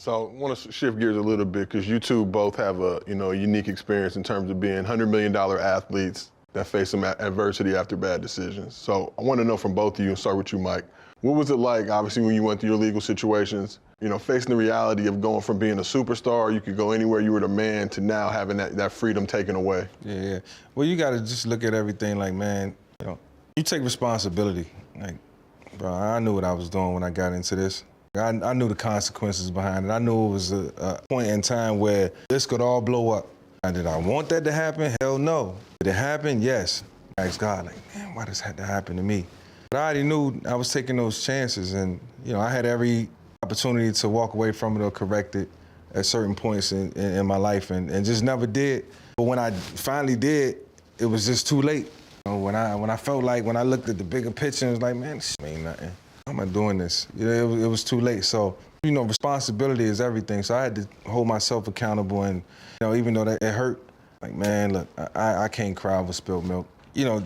So I want to shift gears a little bit because you two both have a unique experience in terms of being $100 million athletes that face some adversity after bad decisions. So I want to know from both of you, and start with you, Mike. What was it like, obviously, when you went through your legal situations, facing the reality of going from being a superstar, you could go anywhere, you were the man, to now having that freedom taken away? Yeah. Well, you got to just look at everything like, man, you take responsibility. Like, bro, I knew what I was doing when I got into this. I knew the consequences behind it. I knew it was a point in time where this could all blow up. And did I want that to happen? Hell no. Did it happen? Yes. I asked God, like, man, why does that have to happen to me? But I already knew I was taking those chances, and I had every opportunity to walk away from it or correct it at certain points in my life, and just never did. But when I finally did, it was just too late. When I felt like, when I looked at the bigger picture, it was like, man, this ain't nothing. How am I doing this? It was too late. So, responsibility is everything. So I had to hold myself accountable, and even though that it hurt, like, man, look, I can't cry over spilled milk.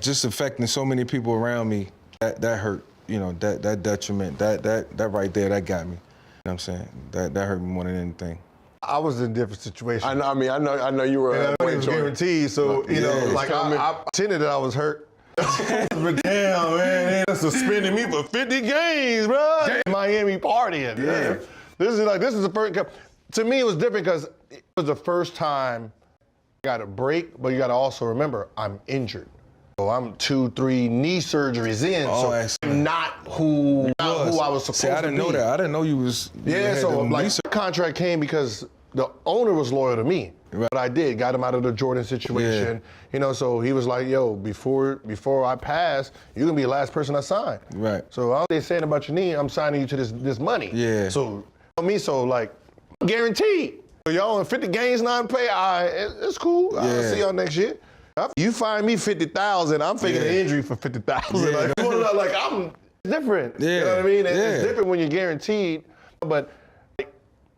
Just affecting so many people around me, that hurt. That detriment, that right there, that got me. You know what I'm saying? That hurt me more than anything. I was in a different situation. I know you were. And I know it was guaranteed, so I pretended that I was hurt. But damn, man, they suspended me for 50 games, bro. Miami partying. Yeah. This is the first. To me, it was different because it was the first time I got a break, but you got to also remember I'm injured. So I'm 2-3 knee surgeries in, so I'm not who I was supposed to be. I didn't know that. I didn't know you was. So my contract came because the owner was loyal to me. Right. What I did, got him out of the Jordan situation. Yeah. So he was like, yo, before I pass, you're gonna be the last person I sign. Right. So all they saying about your knee, I'm signing you to this money. Yeah. So guaranteed. So y'all in 50 games non-pay, it's cool. Yeah. I'll see y'all next year. You find me 50,000, I'm faking an injury for 50,000. Yeah. I'm different. Yeah. You know what I mean? It's different when you're guaranteed. But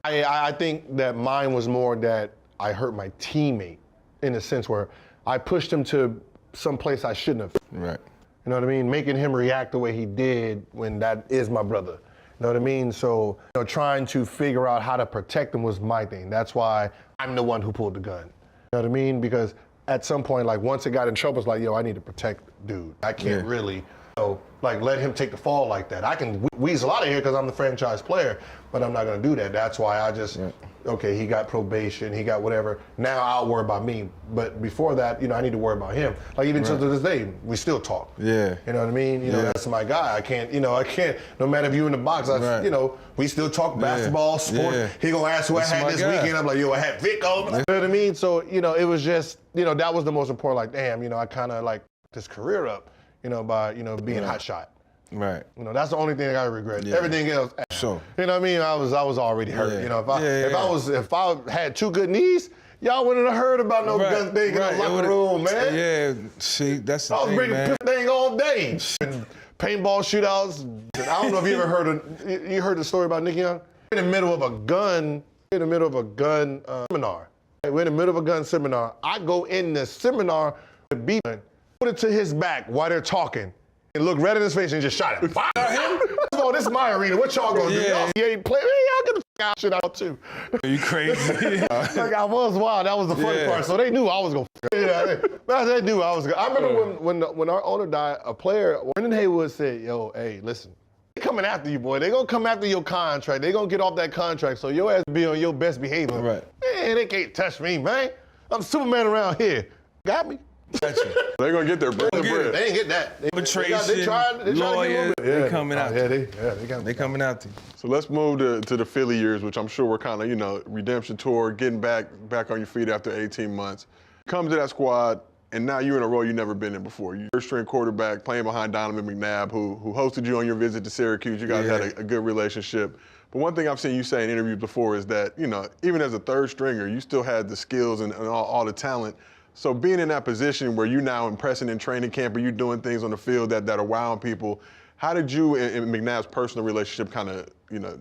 I think that mine was more that I hurt my teammate in a sense where I pushed him to some place I shouldn't have. Right. You know what I mean? Making him react the way he did when that is my brother. You know what I mean? So trying to figure out how to protect him was my thing. That's why I'm the one who pulled the gun. You know what I mean? Because at some point, once it got in trouble, it's like, yo, I need to protect dude. I can't really, let him take the fall like that. I can weasel out of here because I'm the franchise player, but I'm not going to do that. That's why I just, he got probation, he got whatever. Now I'll worry about me. But before that, I need to worry about him. Even to this day, we still talk. Yeah. You know what I mean? That's my guy. I can't, no matter if you in the box, we still talk basketball, sport. Yeah. He going to ask who I had this weekend. I'm like, yo, I had Vick over. You know what I mean? So, it was just, that was the most important, damn, I kind of this career up, by, being hot shot. Right. That's the only thing I regret. Yeah. Everything else, sure. You know what I mean? I was already hurt. Yeah. If I had two good knees, y'all wouldn't have heard about no gun thing in the locker room, man. Yeah, see, that's the thing, I was bringing thing all day. And paintball shootouts. I don't know if you ever heard the story about Nicky Young? In the middle of a gun seminar. We're in the middle of a gun seminar. I go in the seminar with B-gun, put it to his back while they're talking, and look right in his face and just shot him. Fire him? Oh, this is my arena. What y'all gonna do? Y'all ain't play. Y'all get the out shit out too. Are you crazy? I was wild. That was the funny part. So they knew I was gonna. They knew I was gonna. I remember when our owner died, a player, Brendan Haywood said, "Yo, hey, listen, they coming after you, boy. They gonna come after your contract. They gonna get off that contract. So your ass be on your best behavior. Right. Man, they can't touch me, man. I'm Superman around here. Got me." Gotcha. They're gonna get their bread. They ain't get that. Arbitration, lawyers, they coming out. They coming out to you. So let's move to the Philly years, which I'm sure were kind of, redemption tour, getting back on your feet after 18 months. Come to that squad, and now you're in a role you've never been in before. You're a string quarterback playing behind Donovan McNabb, who hosted you on your visit to Syracuse. You guys had a good relationship. But one thing I've seen you say in interviews before is that, even as a third stringer, you still had the skills and all the talent. So being in that position where you're now impressing in training camp or you doing things on the field that are wowing people, how did you and McNabb's personal relationship kind of,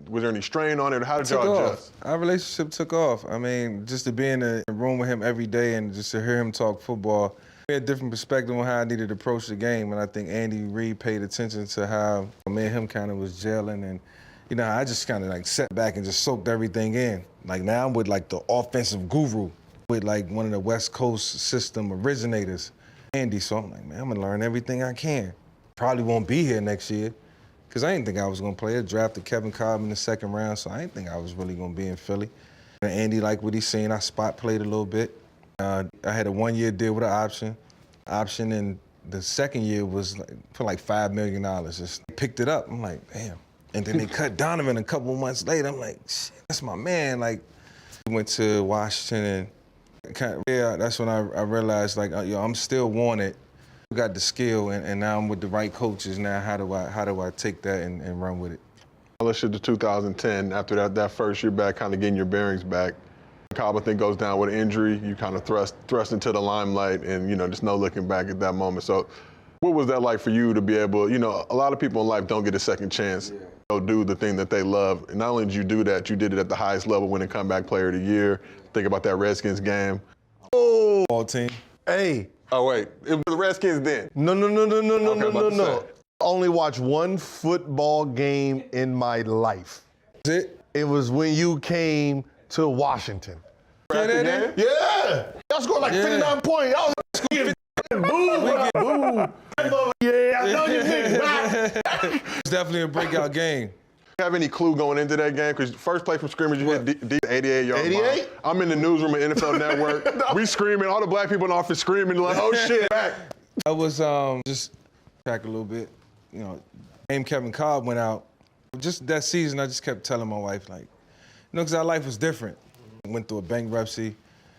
was there any strain on it? Or how did y'all adjust? Our relationship took off. I mean, just to be in a room with him every day and just to hear him talk football, we had a different perspective on how I needed to approach the game. And I think Andy Reid paid attention to how me and him kind of was gelling. And you know, I just kind of like sat back and just soaked everything in. Like now I'm with like the offensive guru, with like one of the West Coast system originators, Andy. So I'm like, man, I'm gonna learn everything I can. Probably won't be here next year, because I didn't think I was gonna play. I drafted Kevin Cobb in the second round, so I didn't think I was really gonna be in Philly. And Andy liked what he's seen. I spot played a little bit. I had a 1-year deal with an option, and the second year was for like $5 million. Just picked it up. I'm like, damn. And then they cut Donovan a couple months later. I'm like, shit, that's my man. Like, we went to Washington, and that's when I realized, like, yo, I'm still wanted. We got the skill, and now I'm with the right coaches. Now, how do I take that and run with it? Let's shift to 2010. After that first year back, kind of getting your bearings back. Cobb, I think, goes down with an injury. You kind of thrust into the limelight, and, you know, just no looking back at that moment. So what was that like for you to be able, you know, a lot of people in life don't get a second chance to go do the thing that they love. And not only did you do that, you did it at the highest level, winning comeback player of the year. Think about that Redskins game. Oh, All team. hey. Oh, wait, it was the Redskins then. No. about to say. I only watched one football game in my life. That's it? It was when you came to Washington. After game? Yeah! Y'all scored like 59 points. Y'all was boo. Yeah, I know you big back. It's definitely a breakout game. Have any clue going into that game? Because first play from scrimmage, you hit deep 88-yard 88? I'm in the newsroom at NFL Network. We screaming, all the black people in the office screaming, like, oh shit, back. I was just back a little bit. You know, game Kevin Cobb went out. Just that season, I just kept telling my wife, like, you know, because our life was different. I went through a bankruptcy.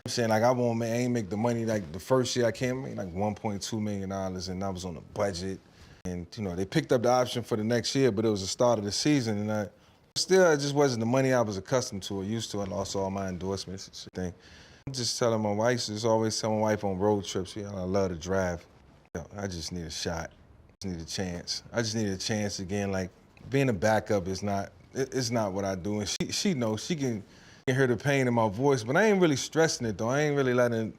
I'm saying, like, I ain't make the money. Like, the first year I came, I made like $1.2 million, and I was on a budget. And, you know, they picked up the option for the next year, but it was the start of the season, and it just wasn't the money I was accustomed to or used to. I lost all my endorsements and shit thing. I'm just telling my wife, just always tell my wife on road trips, you know, I love to drive. You know, I just need a shot. I just need a chance. I just need a chance again. Like, being a backup is not, it's not what I do. And she knows, she can hear the pain in my voice, but I ain't really stressing it, though. I ain't really letting,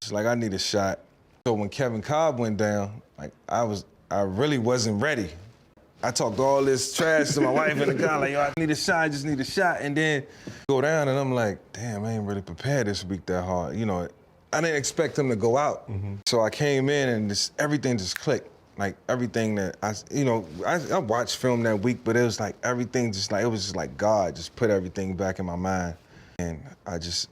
just like, I need a shot. So when Kevin Cobb went down, like, I really wasn't ready. I talked all this trash to my wife in the car, like, yo, I need a shot, I just need a shot. And then go down, and I'm like, damn, I ain't really prepared this week that hard. You know, I didn't expect him to go out. So I came in, and everything just clicked. Like, everything that I watched film that week, but it was like everything just like, it was just like God just put everything back in my mind. And I just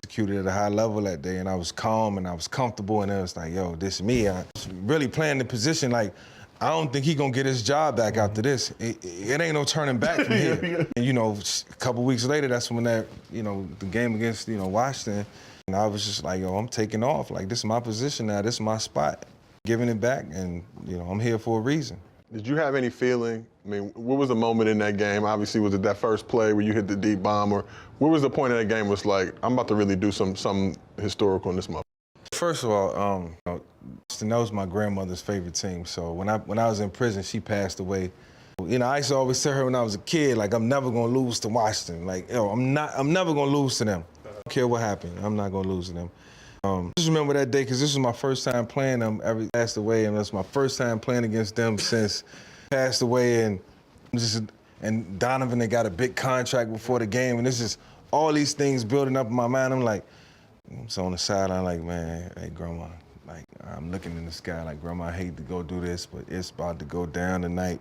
executed at a high level that day, and I was calm and I was comfortable, and it was like, yo, this is me. I was really playing the position like, I don't think he gonna get his job back after this. It ain't no turning back from here. And, you know, a couple weeks later, that's when that, you know, the game against, you know, Washington, and I was just like, yo, I'm taking off. Like, this is my position now, this is my spot. Giving it back, and, you know, I'm here for a reason. Did you have any feeling, I mean, what was the moment in that game? Obviously, was it that first play where you hit the deep bomb, or where was the point in that game was like, I'm about to really do something historical in this moment? First of all, you know, that was my grandmother's favorite team. So when I was in prison, she passed away. You know, I used to always tell her when I was a kid, like, I'm never gonna lose to Washington. Like, yo, I'm never gonna lose to them. I don't care what happened, I'm not gonna lose to them. Just remember that day, because this was my first time playing them. Passed away, and it's my first time playing against them since passed away. And Donovan, they got a big contract before the game, and this is all these things building up in my mind. I'm like, so on the sideline, like, man, hey, Grandma, like, I'm looking in the sky, like, Grandma, I hate to go do this, but it's about to go down tonight.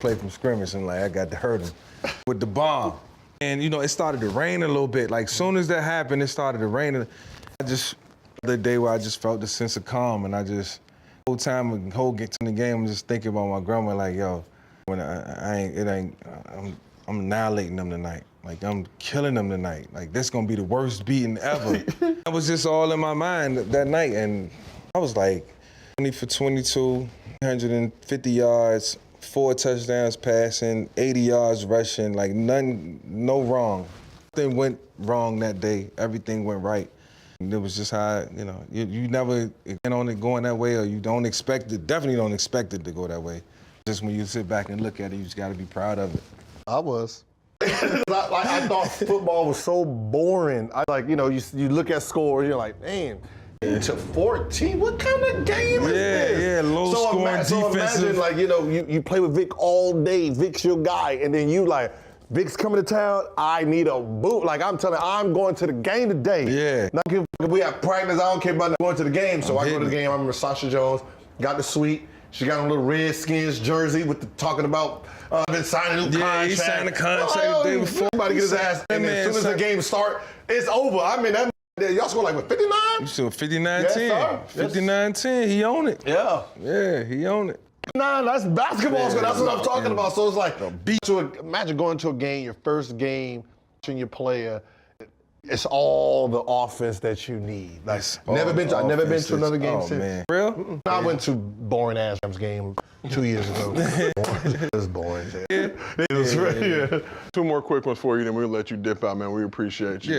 Play from scrimmage, and like, I got to hurt him with the bomb. And, you know, it started to rain a little bit. Like, soon as that happened, it started to rain. The day where I just felt the sense of calm, and I just, the whole time, the whole get to the game, I'm just thinking about my grandma, like, yo, when I'm annihilating them tonight. Like, I'm killing them tonight. Like, this gonna be the worst beating ever. That was just all in my mind that night, and I was like, 20 for 22, 150 yards, 4 touchdowns passing, 80 yards rushing, like, no wrong. Nothing went wrong that day, everything went right. And it was just how, you know, you never get on it going that way, or you don't expect it, definitely don't expect it to go that way. Just when you sit back and look at it, you just gotta be proud of it. I was. I thought football was so boring. You know, you look at scores, you're like, man, 8-14, what kind of game is this? Yeah, low-scoring defensive. So imagine, like, you know, you play with Vick all day, Vick's your guy, and then you like, Vick's coming to town. I need a boot. Like I'm telling you, I'm going to the game today. Yeah. Not give a fuck if we have practice. I don't care about going to the game. So I go to the game. I remember Sasha Jones got the suite. She got a little Redskins jersey with the talking about been signing a new contract. He signed a contract the day before. Somebody get his ass. And as soon as the game start, it's over. I mean, that y'all scored like what, 59? You still 59-10. Yes, sir. 59-10. He owned it. Yeah. Yeah, he owned it. Nah, that's basketball. So that's what I'm talking about. So it's like, beat. Imagine going to a game, your first game, watching your player. It's all the offense that you need. Like, I've never been to another game since. Man. Real? I went to boring ass game 2 years ago. It was boring. It was, yeah. Two more quick ones for you, then we'll let you dip out, man. We appreciate you. Yeah.